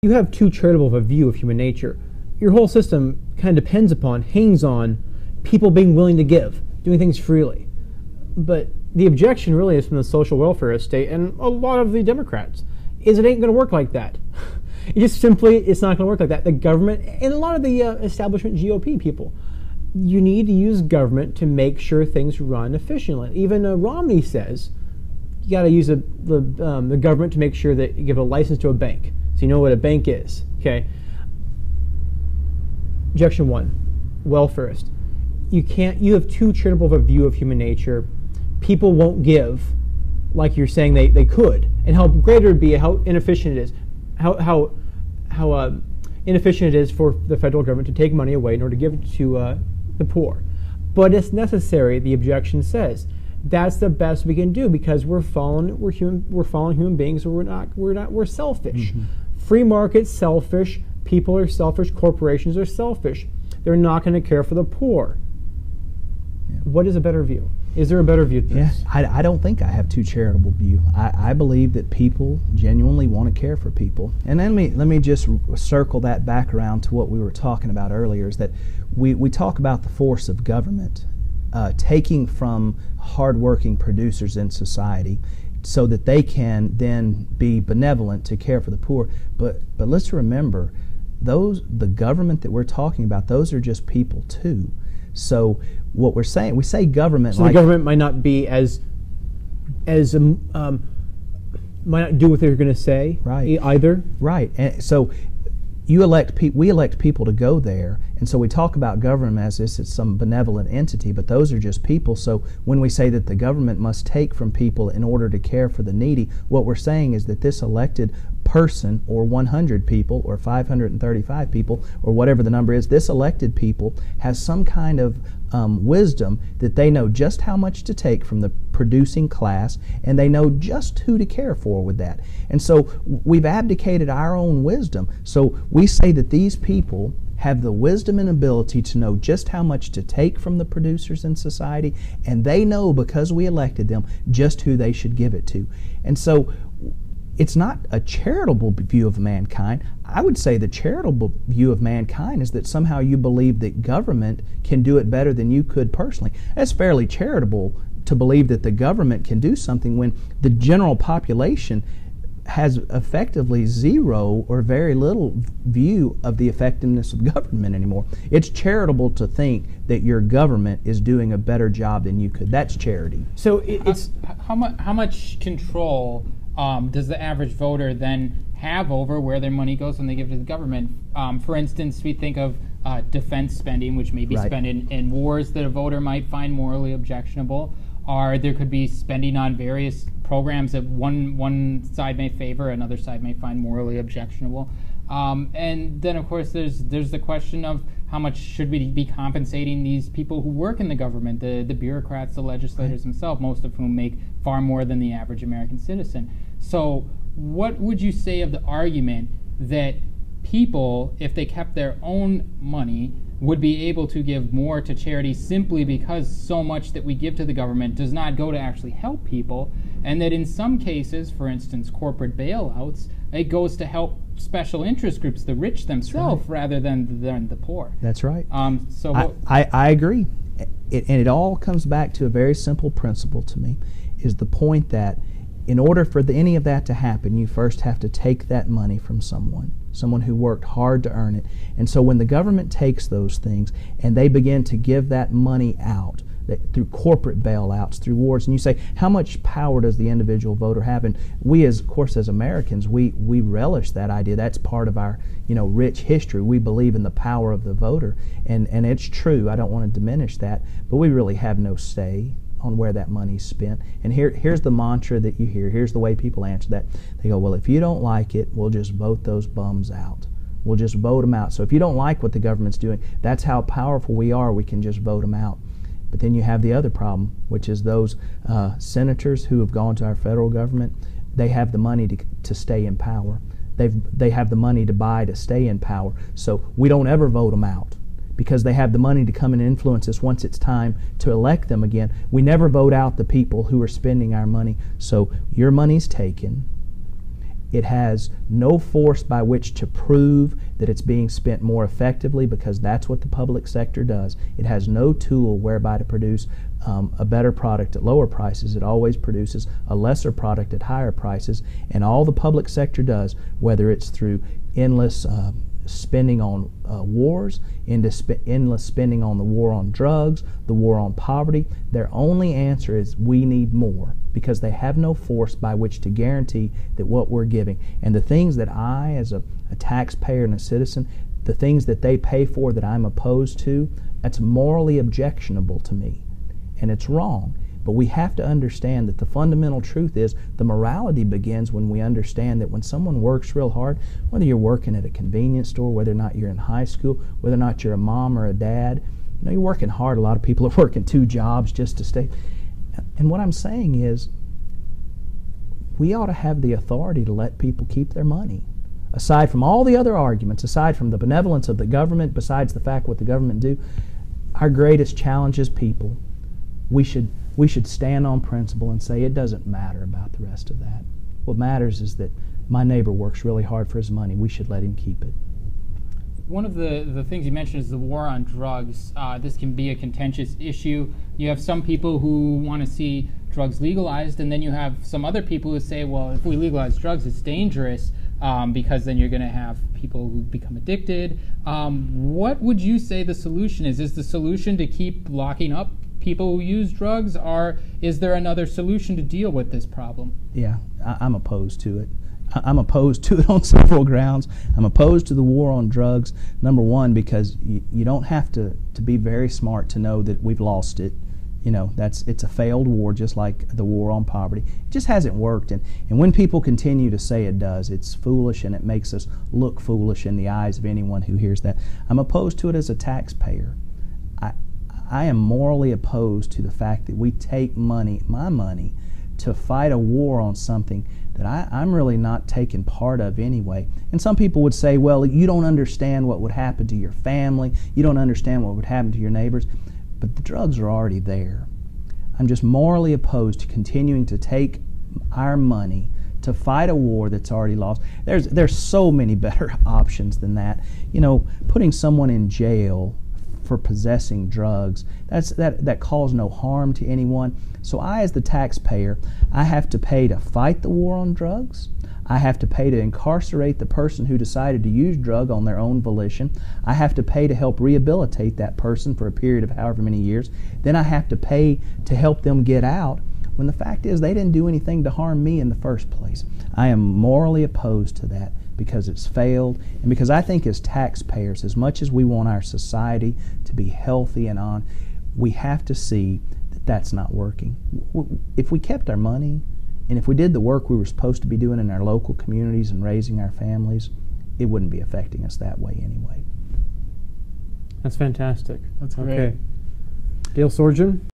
you have too charitable of a view of human nature. Your whole system kind of depends upon, hangs on, people being willing to give, doing things freely. But the objection really is from the social welfare estate and a lot of the Democrats, is it ain't going to work like that. It's not going to work like that. The government, and a lot of the establishment GOP people, you need to use government to make sure things run efficiently. Even Romney says you got to use the government to make sure that you give a license to a bank, so you know what a bank is. Okay. Objection 1, welfarist. You have too charitable of a view of human nature. People won't give like you're saying they could, and how great it would be, how inefficient it is, how inefficient it is for the federal government to take money away in order to give it to the poor. But it's necessary, the objection says. That's the best we can do because we're fallen human beings. We're selfish. Mm-hmm. Free market, selfish. People are selfish. Corporations are selfish. They're not going to care for the poor. Yeah. What is a better view? Is there a better view than this? I don't think I have too charitable view. I believe that people genuinely want to care for people. And then let me just circle that back around to what we were talking about earlier, is that we talk about the force of government taking from hardworking producers in society so that they can then be benevolent to care for the poor. But let's remember, the government that we're talking about, those are just people too. So what we're saying, we say government. So the government might not be might not do what they're going to say, right? Either, right. And so we elect people to go there, and so we talk about government as if it's some benevolent entity, but those are just people. So when we say that the government must take from people in order to care for the needy, what we're saying is that this elected person, or 100 people, or 535 people, or whatever the number is, this elected people has some kind of wisdom that they know just how much to take from the producing class, and they know just who to care for with that. And so we've abdicated our own wisdom. So we say that these people have the wisdom and ability to know just how much to take from the producers in society, and they know, because we elected them, just who they should give it to. And so it's not a charitable view of mankind. I would say the charitable view of mankind is that somehow you believe that government can do it better than you could personally. That's fairly charitable to believe that the government can do something when the general population has effectively zero or very little view of the effectiveness of government anymore. It's charitable to think that your government is doing a better job than you could. That's charity. So it's how much control does the average voter then have over where their money goes when they give it to the government? For instance, we think of defense spending, which may be spent in wars that a voter might find morally objectionable, or there could be spending on various programs that one side may favor, another side may find morally objectionable. And then, of course, there's the question of how much should we be compensating these people who work in the government, the bureaucrats, the legislators themselves, most of whom make far more than the average American citizen. So what would you say of the argument that people, if they kept their own money, would be able to give more to charity simply because so much that we give to the government does not go to actually help people, and that in some cases, for instance, corporate bailouts, it goes to help special interest groups, the rich themselves, rather than the poor? That's right. So I agree. And it all comes back to a very simple principle to me, is the point that in order for any of that to happen, you first have to take that money from someone who worked hard to earn it. And so when the government takes those things and they begin to give that money out through corporate bailouts, through wars, and you say, how much power does the individual voter have? And we, of course, as Americans, we relish that idea. That's part of our rich history. We believe in the power of the voter, and it's true. I don't want to diminish that, but we really have no say on where that money's spent. And here's the mantra that you hear. Here's the way people answer that. They go, well, if you don't like it, we'll just vote those bums out. We'll just vote them out. So if you don't like what the government's doing, that's how powerful we are. We can just vote them out. But then you have the other problem, which is those senators who have gone to our federal government. They have the money to stay in power. They have the money to buy to stay in power. So we don't ever vote them out, because they have the money to come and influence us once it's time to elect them again. We never vote out the people who are spending our money. So your money's taken, It has no force by which to prove that it's being spent more effectively, because that's what the public sector does. It has no tool whereby to produce a better product at lower prices. It always produces a lesser product at higher prices. And all the public sector does, whether it's through endless spending on wars, endless spending on the war on drugs, the war on poverty, their only answer is we need more, because they have no force by which to guarantee that what we're giving. And the things that I, as a taxpayer and a citizen, the things that they pay for that I'm opposed to, that's morally objectionable to me. And it's wrong. But we have to understand that the fundamental truth is the morality begins when we understand that when someone works real hard, whether you're working at a convenience store, whether or not you're in high school, whether or not you're a mom or a dad, you're working hard. A lot of people are working 2 jobs just to stay. And what I'm saying is, we ought to have the authority to let people keep their money. Aside from all the other arguments, aside from the benevolence of the government, besides the fact what the government do, our greatest challenge is people. We should stand on principle and say it doesn't matter about the rest of that. What matters is that my neighbor works really hard for his money. We should let him keep it. One of the things you mentioned is the war on drugs. This can be a contentious issue. You have some people who want to see drugs legalized, and then you have some other people who say, well, if we legalize drugs, it's dangerous because then you're going to have people who become addicted. What would you say the solution is? Is the solution to keep locking up people who use drugs, or is there another solution to deal with this problem? Yeah, I'm opposed to it. I'm opposed to it on several grounds. I'm opposed to the war on drugs, number one, because you don't have to be very smart to know that we've lost it. It's a failed war, just like the war on poverty. It just hasn't worked. And when people continue to say it does, it's foolish, and it makes us look foolish in the eyes of anyone who hears that. I'm opposed to it as a taxpayer. I am morally opposed to the fact that we take money, my money, to fight a war on something that I'm really not taking part of anyway. And some people would say, well, you don't understand what would happen to your family, you don't understand what would happen to your neighbors, but the drugs are already there. I'm just morally opposed to continuing to take our money to fight a war that's already lost. There's so many better options than that. Putting someone in jail for possessing drugs, that cause no harm to anyone. So I, as the taxpayer, I have to pay to fight the war on drugs. I have to pay to incarcerate the person who decided to use drug on their own volition. I have to pay to help rehabilitate that person for a period of however many years. Then I have to pay to help them get out, when the fact is they didn't do anything to harm me in the first place. I am morally opposed to that, because it's failed, and because I think as taxpayers, as much as we want our society to be healthy and on, we have to see that that's not working. If we kept our money, and if we did the work we were supposed to be doing in our local communities and raising our families, it wouldn't be affecting us that way anyway. That's fantastic. That's great. Okay. Dale Sorgen?